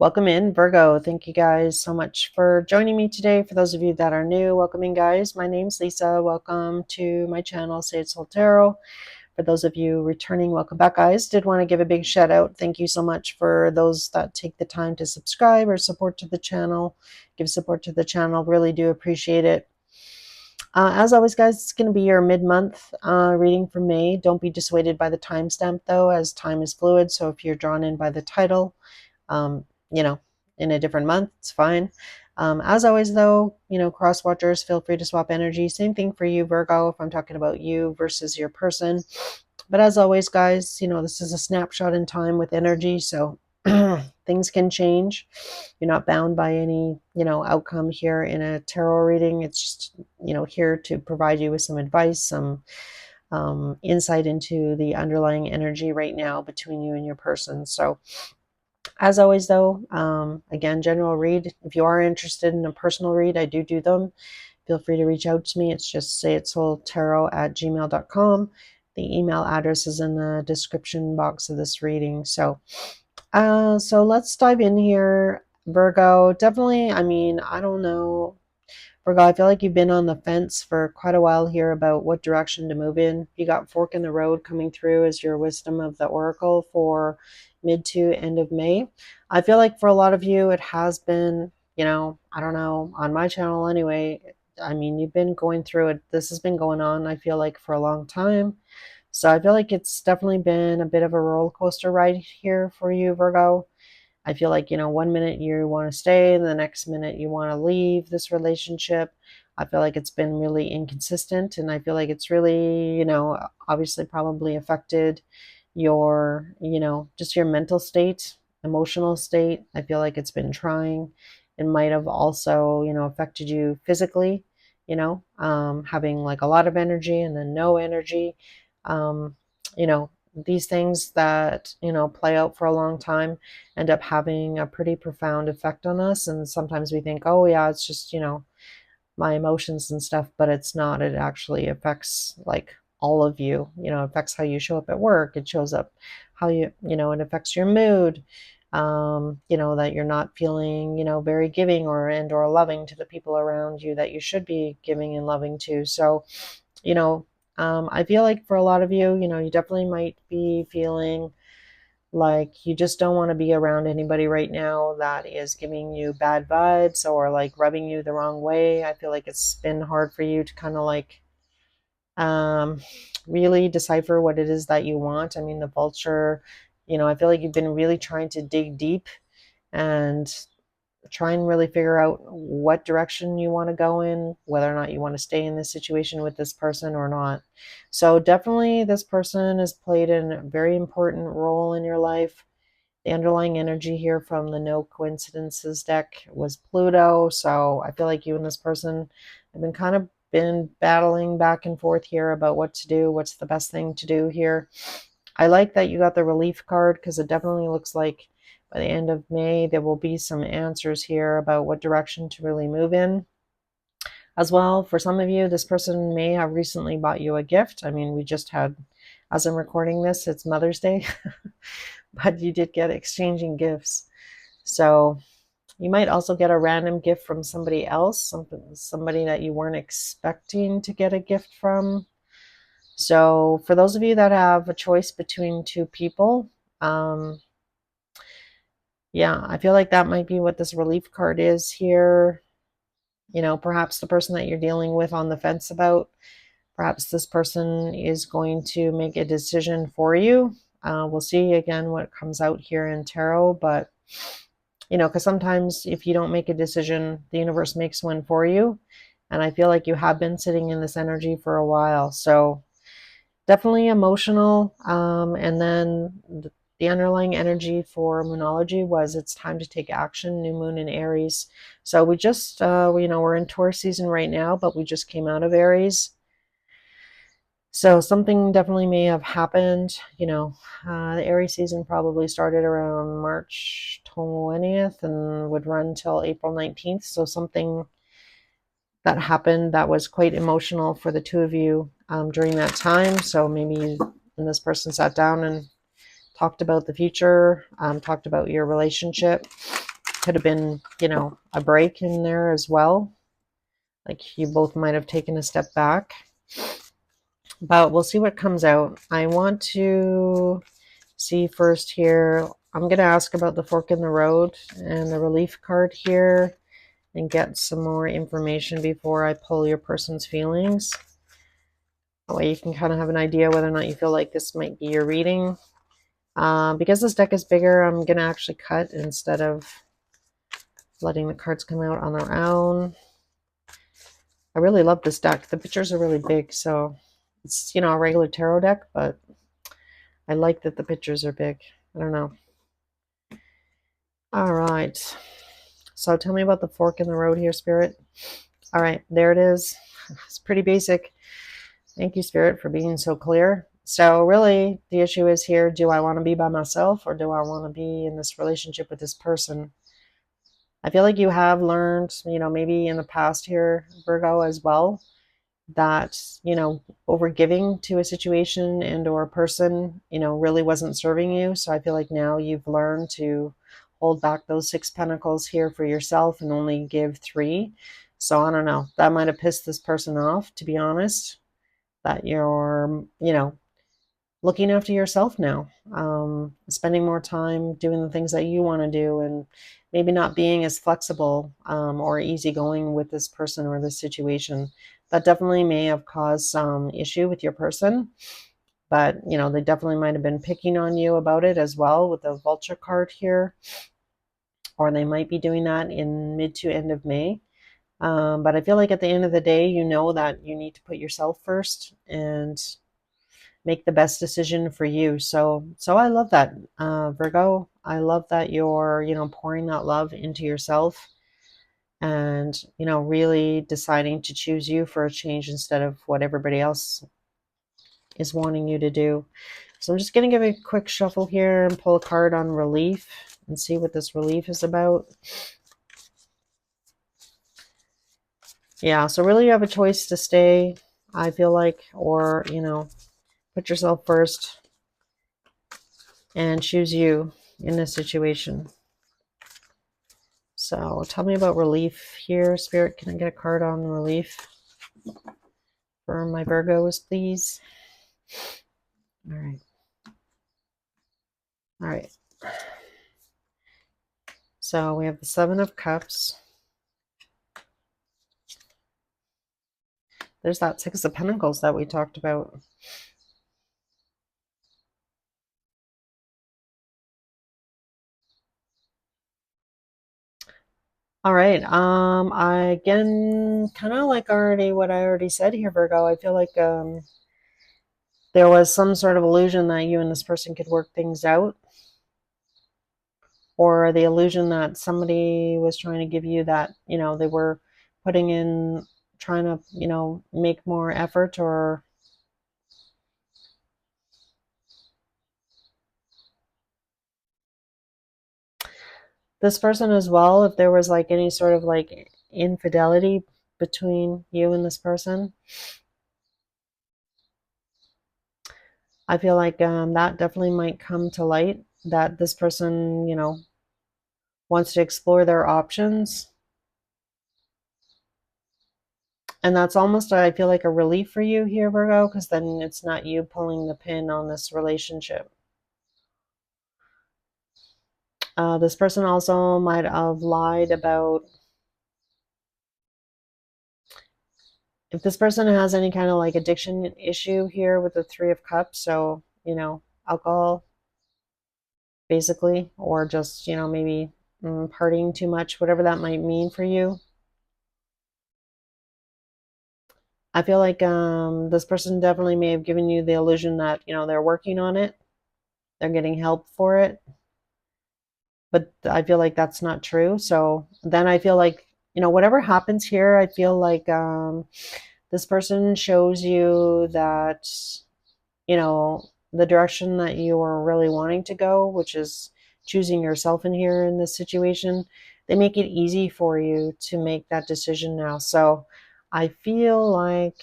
Welcome in, Virgo. Thank you guys so much for joining me today. For those of you that are new, welcome in, guys. My name's Lisa. Welcome to my channel, Say It's Soul Tarot. For those of you returning, welcome back, guys. Did want to give a big shout out. Thank you so much for those that take the time to subscribe or support to the channel. Give support to the channel. Really do appreciate it. As always, guys, it's going to be your mid-month reading for May. Don't be dissuaded by the timestamp, though, as time is fluid. So if you're drawn in by the title, um, you know, in a different month, it's fine. As always, though, cross watchers, feel free to swap energy. Same thing for you, Virgo, if I'm talking about you versus your person. But as always, guys, this is a snapshot in time with energy, so things can change. You're not bound by any, outcome here in a tarot reading. It's just, here to provide you with some advice, some insight into the underlying energy right now between you and your person. So as always, though, again, general read. If you are interested in a personal read, I do them. Feel free to reach out to me. It's just sayitsoultarot@gmail.com. The email address is in the description box of this reading. So let's dive in here. Virgo, definitely, I don't know. Virgo, I feel like you've been on the fence for quite a while here about what direction to move in. You got fork in the road coming through as your wisdom of the oracle for mid to end of May. I feel like for a lot of you, it has been, I don't know, on my channel anyway. You've been going through it. This has been going on, I feel like, for a long time. So I feel like it's definitely been a bit of a roller coaster ride here for you, Virgo. I feel like, one minute you want to stay, and the next minute you want to leave this relationship. I feel like it's been really inconsistent, and I feel like it's really, obviously probably affected your, just your mental state, emotional state. I feel like it's been trying. It might have also, affected you physically, having like a lot of energy and then no energy. Um, you know, these things that, play out for a long time end up having a pretty profound effect on us. And sometimes we think, oh, yeah, it's just, my emotions and stuff, but it's not. It actually affects like all of you. It affects how you show up at work. It shows up how it affects your mood. That you're not feeling, very giving or loving to the people around you that you should be giving and loving to. So, you know, I feel like for a lot of you, you definitely might be feeling like you just don't want to be around anybody right now that is giving you bad vibes or like rubbing you the wrong way. I feel like it's been hard for you to kind of like really decipher what it is that you want. The vulture, I feel like you've been really trying to dig deep and try and really figure out what direction you want to go in, whether or not you want to stay in this situation with this person or not. So definitely this person has played a very important role in your life. The underlying energy here from the No Coincidences deck was Pluto. So I feel like you and this person have been battling back and forth here about what to do, what's the best thing to do here. I like that you got the relief card because it definitely looks like by the end of May, there will be some answers here about what direction to really move in. As well, for some of you, this person may have recently bought you a gift. We just had, as I'm recording this, it's Mother's Day, but you did get exchanging gifts. So you might also get a random gift from somebody else, somebody that you weren't expecting to get a gift from. So for those of you that have a choice between two people, yeah, I feel like that might be what this relief card is here. Perhaps the person that you're dealing with on the fence about, perhaps this person is going to make a decision for you. We'll see again what comes out here in tarot, but because sometimes if you don't make a decision, the universe makes one for you. And I feel like you have been sitting in this energy for a while. So definitely emotional. And then the underlying energy for Moonology was it's time to take action, new moon in Aries. So we just, we're in Taurus season right now, but we just came out of Aries. So something definitely may have happened. The Aries season probably started around March 20th and would run till April 19th. So something that happened that was quite emotional for the two of you during that time. So maybe when this person sat down and talked about the future, talked about your relationship, could have been, you know, a break in there as well. Like you both might have taken a step back. But we'll see what comes out. I want to see first here. I'm going to ask about the fork in the road and the relief card here and get some more information before I pull your person's feelings. That way you can kind of have an idea whether or not you feel like this might be your reading. Because this deck is bigger, I'm going to actually cut instead of letting the cards come out on their own. I really love this deck. The pictures are really big, so it's, you know, a regular tarot deck, but I like that the pictures are big. I don't know. All right. So tell me about the fork in the road here, Spirit. All right, there it is. It's pretty basic. Thank you, Spirit, for being so clear. So really, the issue is here, do I want to be by myself or do I want to be in this relationship with this person? I feel like you have learned, you know, maybe in the past here, Virgo, as well, that, you know, over giving to a situation and or a person, you know, really wasn't serving you. So I feel like now you've learned to hold back those 6 pentacles here for yourself and only give 3. So I don't know, that might have pissed this person off, to be honest, that you're, you know, looking after yourself now, spending more time doing the things that you want to do and maybe not being as flexible or easygoing with this person or this situation. That definitely may have caused some issue with your person, but you know, they definitely might have been picking on you about it as well with the vulture card here, or they might be doing that in mid to end of May. But I feel like at the end of the day, you know that you need to put yourself first and make the best decision for you. So I love that, Virgo. I love that you're, you know, pouring that love into yourself and, you know, really deciding to choose you for a change instead of what everybody else is wanting you to do. So I'm just going to give a quick shuffle here and pull a card on relief and see what this relief is about. Yeah, so really you have a choice to stay, I feel like, or, you know, put yourself first and choose you in this situation. So tell me about relief here, Spirit. Can I get a card on relief for my Virgos, please? All right. All right. So we have the 7 of Cups. There's that 6 of Pentacles that we talked about. All right. I again kind of like already what I already said here, Virgo. I feel like there was some sort of illusion that you and this person could work things out, or the illusion that somebody was trying to give you that, you know, they were putting in, trying to, you know, make more effort, or this person as well, if there was like any sort of like infidelity between you and this person. I feel like that definitely might come to light, that this person, you know, wants to explore their options. And that's almost, I feel like, a relief for you here, Virgo, because then it's not you pulling the pin on this relationship. This person also might have lied about, if this person has any kind of like addiction issue here with the 3 of Cups, so, you know, alcohol, basically, or just, you know, maybe partying too much, whatever that might mean for you. I feel like this person definitely may have given you the illusion that, you know, they're working on it, they're getting help for it, but I feel like that's not true. So then I feel like, you know, whatever happens here, I feel like this person shows you that, you know, the direction that you are really wanting to go, which is choosing yourself in here in this situation. They make it easy for you to make that decision now. So I feel like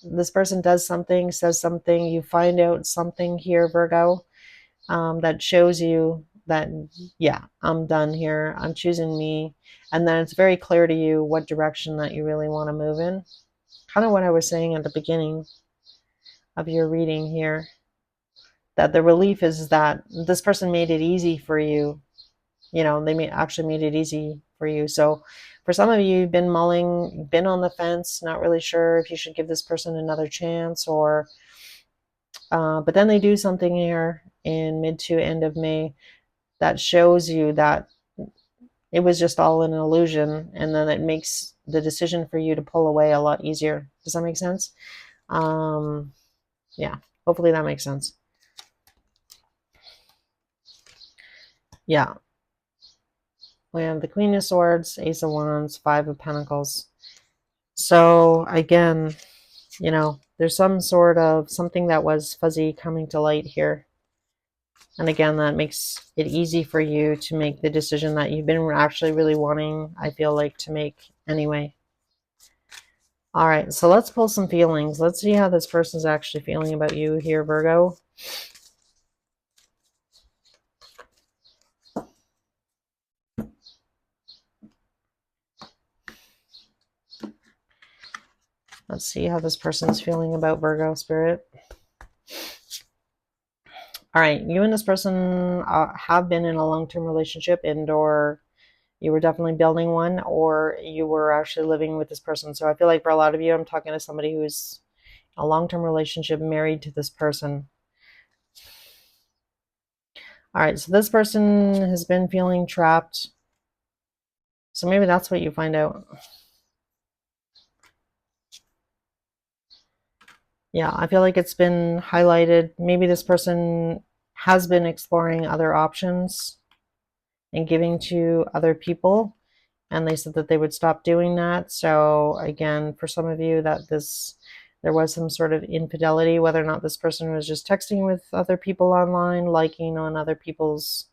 this person does something, says something, you find out something here, Virgo, that shows you that, yeah, I'm done here. I'm choosing me. And then it's very clear to you what direction that you really want to move in. Kind of what I was saying at the beginning of your reading here, that the relief is that this person made it easy for you. You know, they actually made it easy for you. So for some of you, you've been mulling, been on the fence, not really sure if you should give this person another chance, or but then they do something here in mid to end of May that shows you that it was just all an illusion, and then it makes the decision for you to pull away a lot easier. Does that make sense? Yeah, hopefully that makes sense. Yeah, we have the Queen of Swords, Ace of Wands, Five of Pentacles. So again, you know, there's some sort of something that was fuzzy coming to light here. And again, that makes it easy for you to make the decision that you've been actually really wanting, I feel like, to make anyway. All right, so let's pull some feelings. Let's see how this person's actually feeling about you here, Virgo. Let's see how this person's feeling about Virgo, Spirit. All right, you and this person have been in a long-term relationship, and or you were definitely building one, or you were actually living with this person. So I feel like for a lot of you, I'm talking to somebody who's in a long-term relationship, married to this person. All right, so this person has been feeling trapped. So maybe that's what you find out. Yeah, I feel like it's been highlighted. Maybe this person has been exploring other options and giving to other people, and they said that they would stop doing that. So again, for some of you, that there was some sort of infidelity, whether or not this person was just texting with other people online, liking on other people's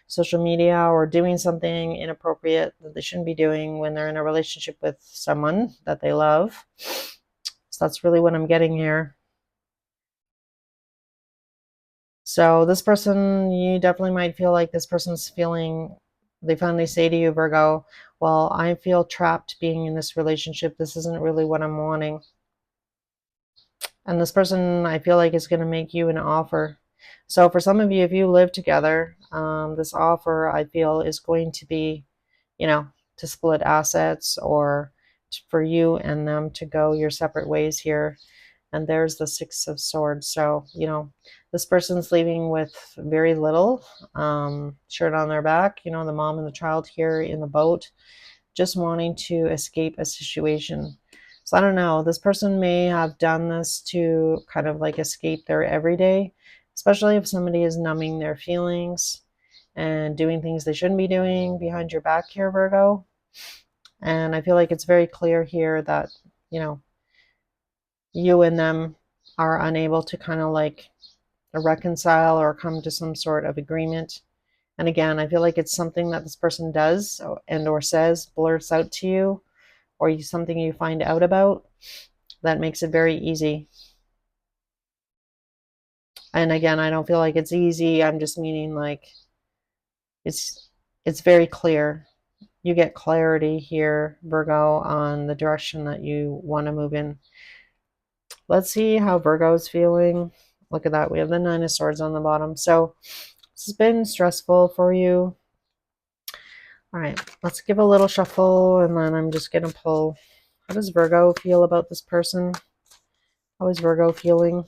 social media, or doing something inappropriate that they shouldn't be doing when they're in a relationship with someone that they love. So that's really what I'm getting here. So this person, you definitely might feel like this person's feeling, they finally say to you, Virgo, well, I feel trapped being in this relationship. This isn't really what I'm wanting. And this person, I feel like, is going to make you an offer. So for some of you, if you live together, this offer, I feel, is going to be, you know, to split assets, or for you and them to go your separate ways here. And there's the Six of Swords. So, you know, this person's leaving with very little, shirt on their back, you know, the mom and the child here in the boat, just wanting to escape a situation. So I don't know, this person may have done this to kind of like escape their everyday, especially if somebody is numbing their feelings and doing things they shouldn't be doing behind your back here, Virgo. And I feel like it's very clear here that, you know, you and them are unable to kind of like reconcile or come to some sort of agreement. And again, I feel like it's something that this person does and or says, blurts out to you, or something you find out about that makes it very easy. And again, I don't feel like it's easy. I'm just meaning like it's very clear. You get clarity here, Virgo, on the direction that you want to move in. Let's see how Virgo's feeling. Look at that. We have the Nine of Swords on the bottom. So this has been stressful for you. All right, let's give a little shuffle, and then I'm just going to pull. How does Virgo feel about this person? How is Virgo feeling?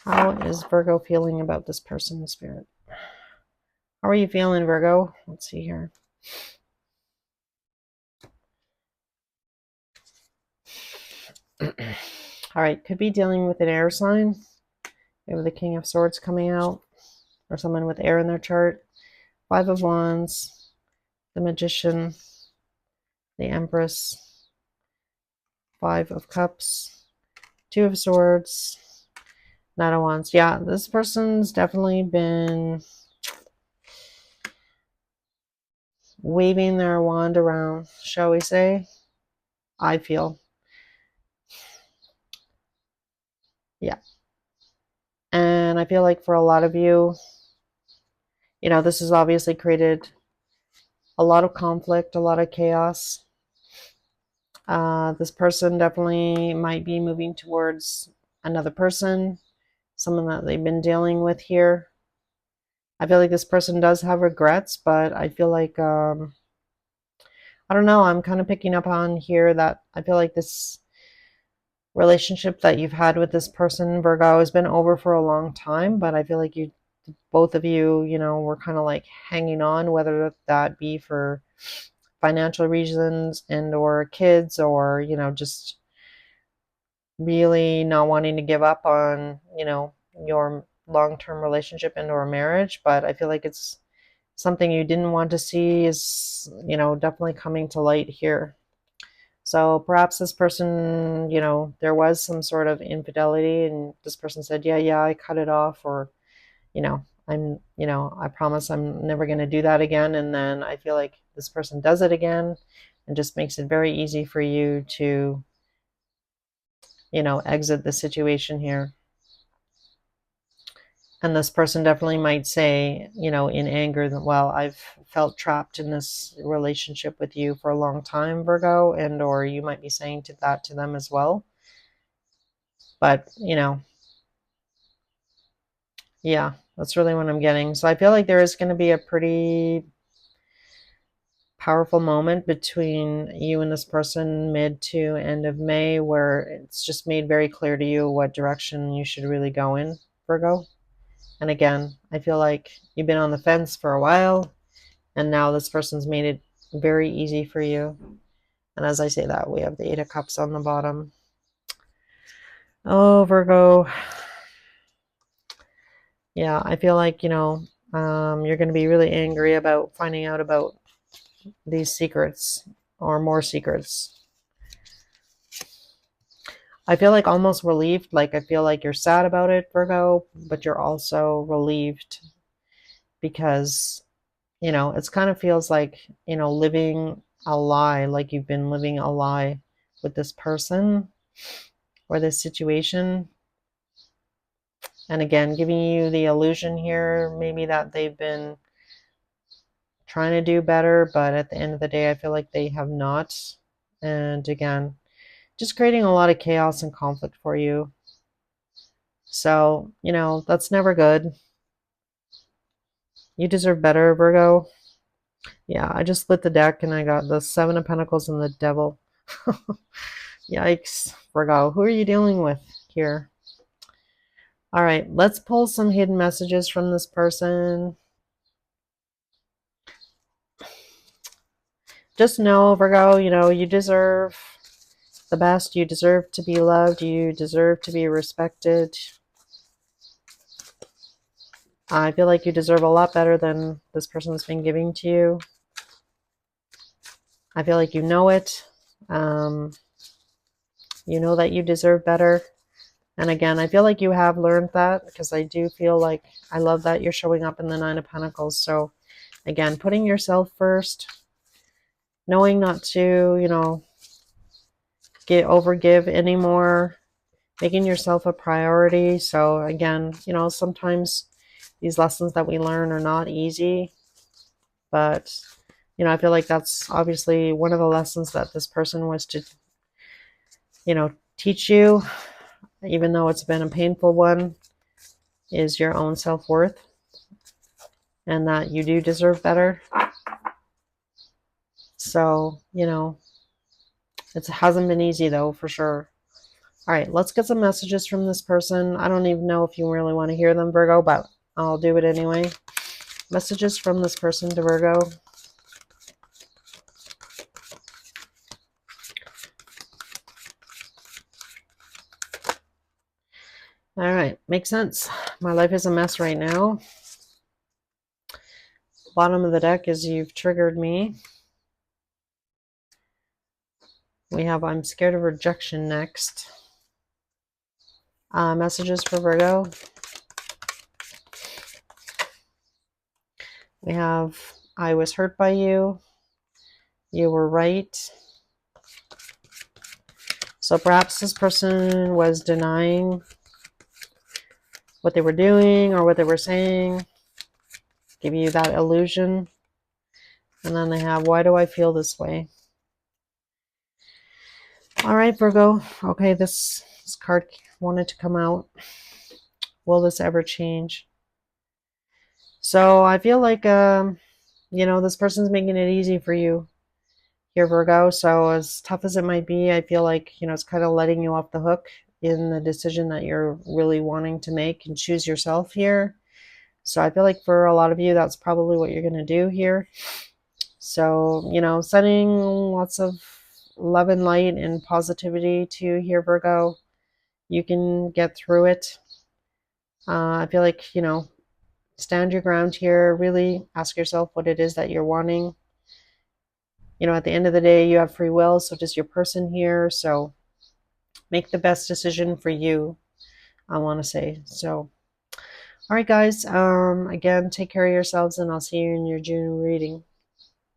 How is Virgo feeling about this person, Spirit? How are you feeling, Virgo? Let's see here. All right, could be dealing with an air sign. We have the King of Swords coming out, or someone with air in their chart. Five of Wands, the Magician, the Empress, Five of Cups, Two of Swords, Knight of Wands. Yeah, this person's definitely been waving their wand around, shall we say? I feel. Yeah. And I feel like for a lot of you, this has obviously created a lot of conflict, a lot of chaos. This person definitely might be moving towards another person, someone that they've been dealing with here. I feel like this person does have regrets, but I feel like, I don't know, I'm kind of picking up on here that I feel like this relationship that you've had with this person, Virgo, has been over for a long time, but I feel like both of you, were kind of like hanging on, whether that be for financial reasons and or kids, or, just really not wanting to give up on, your long-term relationship and or marriage. But I feel like it's something you didn't want to see is, definitely coming to light here. So perhaps this person, there was some sort of infidelity and this person said, yeah, I cut it off, or, I promise I'm never going to do that again. And then I feel like this person does it again and just makes it very easy for you to, exit the situation here. And this person definitely might say, in anger that, well, I've felt trapped in this relationship with you for a long time, Virgo, and or you might be saying that to them as well. But, yeah, that's really what I'm getting. So I feel like there is going to be a pretty powerful moment between you and this person mid to end of May, where it's just made very clear to you what direction you should really go in, Virgo. And again, I feel like you've been on the fence for a while, and now this person's made it very easy for you. And as I say that, we have the Eight of Cups on the bottom. Oh, Virgo. Yeah, I feel like, you're going to be really angry about finding out about these secrets or more secrets. I feel like almost relieved. Like I feel like you're sad about it, Virgo, but you're also relieved because, it's kind of feels like, living a lie, like you've been living a lie with this person or this situation. And again, giving you the illusion here, maybe that they've been trying to do better, but at the end of the day, I feel like they have not. And again, just creating a lot of chaos and conflict for you. So, that's never good. You deserve better, Virgo. Yeah, I just split the deck and I got the Seven of Pentacles and the Devil. Yikes, Virgo. Who are you dealing with here? All right, let's pull some hidden messages from this person. Just know, Virgo, you deserve the best. You deserve to be loved. You deserve to be respected. I feel like you deserve a lot better than this person's been giving to you. I feel like you know it. You know that you deserve better. And again, I feel like you have learned that, because I do feel like I love that you're showing up in the Nine of Pentacles. So again, putting yourself first, knowing not to, overgive anymore, making yourself a priority. So again, sometimes these lessons that we learn are not easy, but I feel like that's obviously one of the lessons that this person was to, teach you, even though it's been a painful one, is your own self-worth and that you do deserve better. So, it hasn't been easy though, for sure. All right, let's get some messages from this person. I don't even know if you really want to hear them, Virgo, but I'll do it anyway. Messages from this person to Virgo. All right, makes sense. My life is a mess right now. Bottom of the deck is you've triggered me. We have I'm scared of rejection next. Messages for Virgo. We have, I was hurt by you. You were right. So perhaps this person was denying what they were doing or what they were saying, give you that illusion. And then they have, why do I feel this way? All right, Virgo. Okay, this card wanted to come out. Will this ever change? So I feel like, this person's making it easy for you here, Virgo. So as tough as it might be, I feel like, it's kind of letting you off the hook in the decision that you're really wanting to make and choose yourself here. So I feel like for a lot of you, that's probably what you're going to do here. So, sending lots of love and light and positivity to you here, Virgo. You can get through it. I feel like, stand your ground here. Really ask yourself what it is that you're wanting. At the end of the day, you have free will, so does your person here. So make the best decision for you, I want to say. So, all right, guys. Again, take care of yourselves, and I'll see you in your June reading.